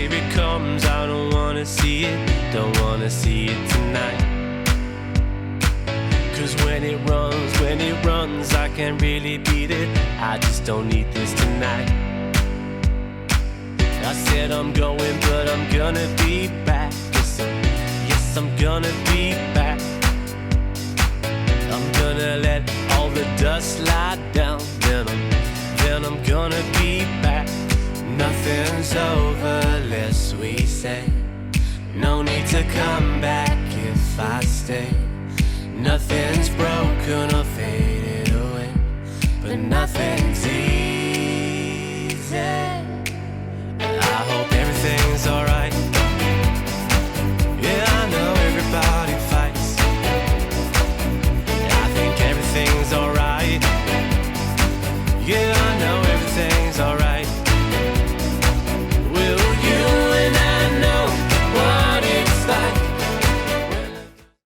here it comes, I don't wanna see it tonight. 'Cause when it runs, I can't really beat it, I just don't need this tonight. I said I'm going, but I'm gonna be back. Yes, I'm gonna be back. I'm gonna let all the dust lie down, then I'm gonna be back. Nothing's over, lest we say. No need to come back if I stay. Nothing's broken or faded away, but nothing